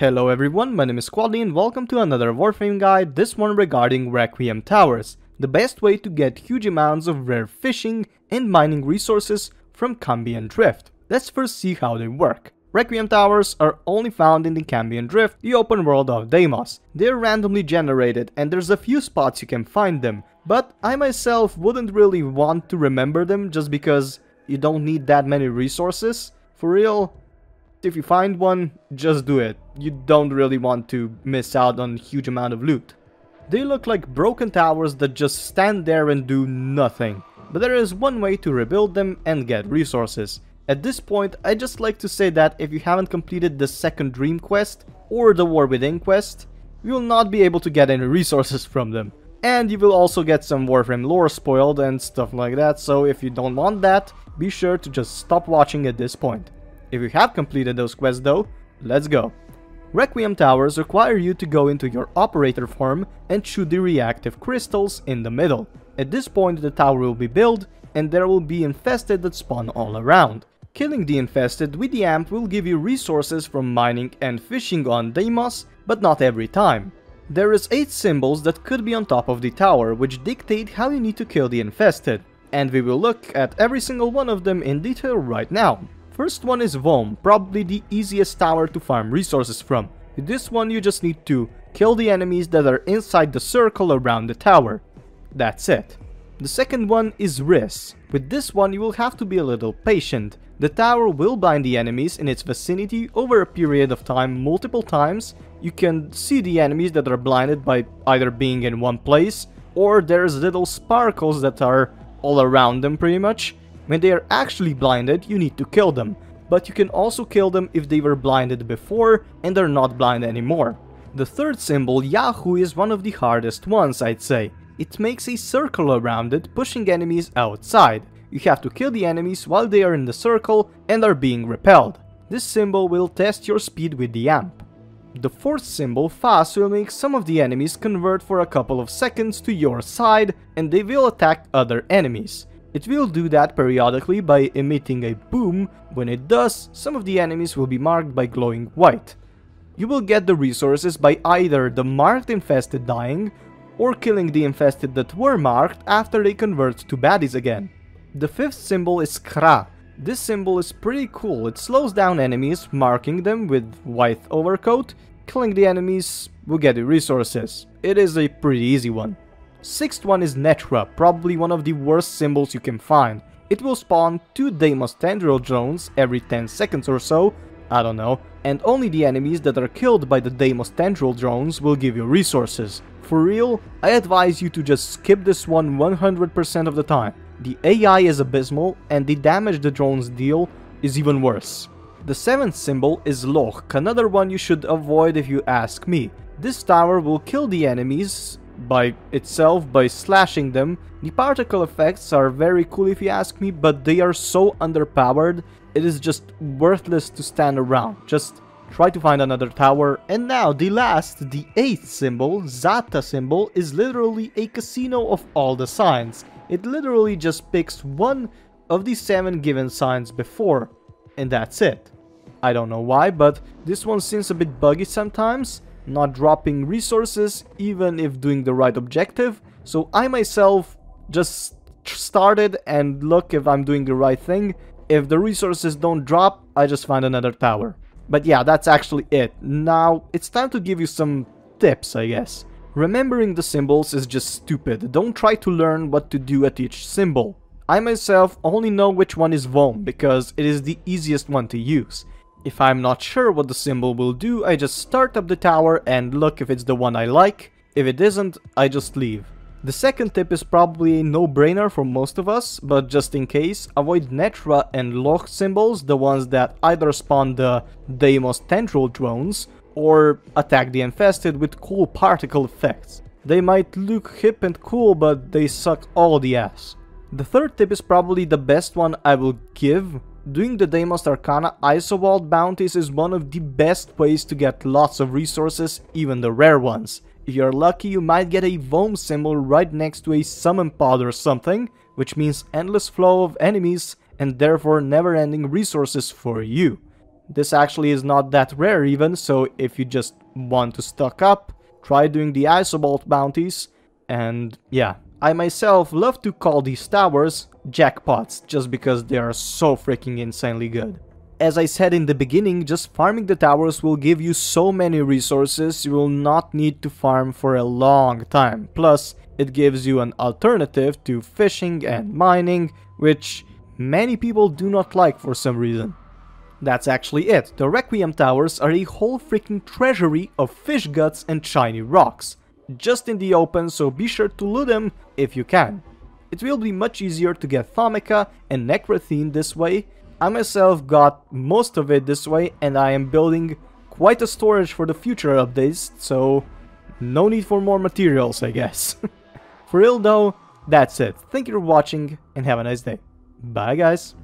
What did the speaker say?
Hello everyone, my name is QuadLy and welcome to another Warframe guide, this one regarding Requiem towers, the best way to get huge amounts of rare fishing and mining resources from Cambion drift. Let's first see how they work. Requiem towers are only found in the Cambion drift, the open world of Deimos. They're randomly generated and there's a few spots you can find them, but I myself wouldn't really want to remember them just because you don't need that many resources. For real, if you find one, just do it. You don't really want to miss out on a huge amount of loot. They look like broken towers that just stand there and do nothing. But there is one way to rebuild them and get resources. At this point, I just like to say that if you haven't completed the second dream quest or the War Within quest, you will not be able to get any resources from them. And you will also get some Warframe lore spoiled and stuff like that, so if you don't want that, be sure to just stop watching at this point. If you have completed those quests though, let's go. Requiem towers require you to go into your operator form and shoot the reactive crystals in the middle. At this point the tower will be built and there will be infested that spawn all around. Killing the infested with the amp will give you resources from mining and fishing on Deimos, but not every time. There is 8 symbols that could be on top of the tower which dictate how you need to kill the infested. And we will look at every single one of them in detail right now. First one is Vom, probably the easiest tower to farm resources from. With this one you just need to kill the enemies that are inside the circle around the tower. That's it. The second one is Riss. With this one you will have to be a little patient. The tower will blind the enemies in its vicinity over a period of time multiple times. You can see the enemies that are blinded by either being in one place or there's little sparkles that are all around them pretty much. When they are actually blinded, you need to kill them, but you can also kill them if they were blinded before and are not blind anymore. The third symbol, Yahoo, is one of the hardest ones, I'd say. It makes a circle around it, pushing enemies outside. You have to kill the enemies while they are in the circle and are being repelled. This symbol will test your speed with the amp. The fourth symbol, Fast, will make some of the enemies convert for a couple of seconds to your side and they will attack other enemies. It will do that periodically by emitting a boom. When it does, some of the enemies will be marked by glowing white. You will get the resources by either the marked infested dying, or killing the infested that were marked after they convert to baddies again. The fifth symbol is Kra. This symbol is pretty cool. It slows down enemies, marking them with white overcoat. Killing the enemies will get you resources. It is a pretty easy one. Sixth one is Netra, probably one of the worst symbols you can find. It will spawn 2 Deimos tendril drones every 10 seconds or so, I don't know, and only the enemies that are killed by the Deimos tendril drones will give you resources. For real, I advise you to just skip this one 100% of the time. The AI is abysmal and the damage the drones deal is even worse. The seventh symbol is Loch, another one you should avoid if you ask me. This tower will kill the enemies by itself by slashing them. The particle effects are very cool if you ask me, but they are so underpowered, it is just worthless to stand around. Just try to find another tower. And now the last, the 8th symbol, Zata symbol, is literally a casino of all the signs. It literally just picks one of the 7 given signs before, and that's it. I don't know why, but this one seems a bit buggy sometimes, not dropping resources even if doing the right objective, so I myself just started and look if I'm doing the right thing. If the resources don't drop, I just find another tower. But yeah, that's actually it. Now it's time to give you some tips, I guess. Remembering the symbols is just stupid. Don't try to learn what to do at each symbol. I myself only know which one is Vom because it is the easiest one to use. If I'm not sure what the symbol will do, I just start up the tower and look if it's the one I like. If it isn't, I just leave. The second tip is probably a no-brainer for most of us, but just in case, avoid Netra and Loch symbols, the ones that either spawn the Deimos tendril drones or attack the infested with cool particle effects. They might look hip and cool, but they suck all the ass. The third tip is probably the best one I will give. Doing the Deimos Arcana Isowald bounties is one of the best ways to get lots of resources, even the rare ones. If you're lucky, you might get a Vom symbol right next to a summon pod or something, which means endless flow of enemies and therefore never-ending resources for you. This actually is not that rare even, so if you just want to stock up, try doing the isobalt bounties. And yeah, I myself love to call these towers jackpots, just because they are so freaking insanely good. As I said in the beginning, just farming the towers will give you so many resources, you will not need to farm for a long time. Plus, it gives you an alternative to fishing and mining, which many people do not like for some reason. That's actually it. The Requiem towers are a whole freaking treasury of fish guts and shiny rocks, just in the open, so be sure to loot them if you can. It will be much easier to get thaumica and necrathene this way. I myself got most of it this way, and I am building quite a storage for the future updates, so no need for more materials, I guess. For real though, that's it. Thank you for watching and have a nice day. Bye guys.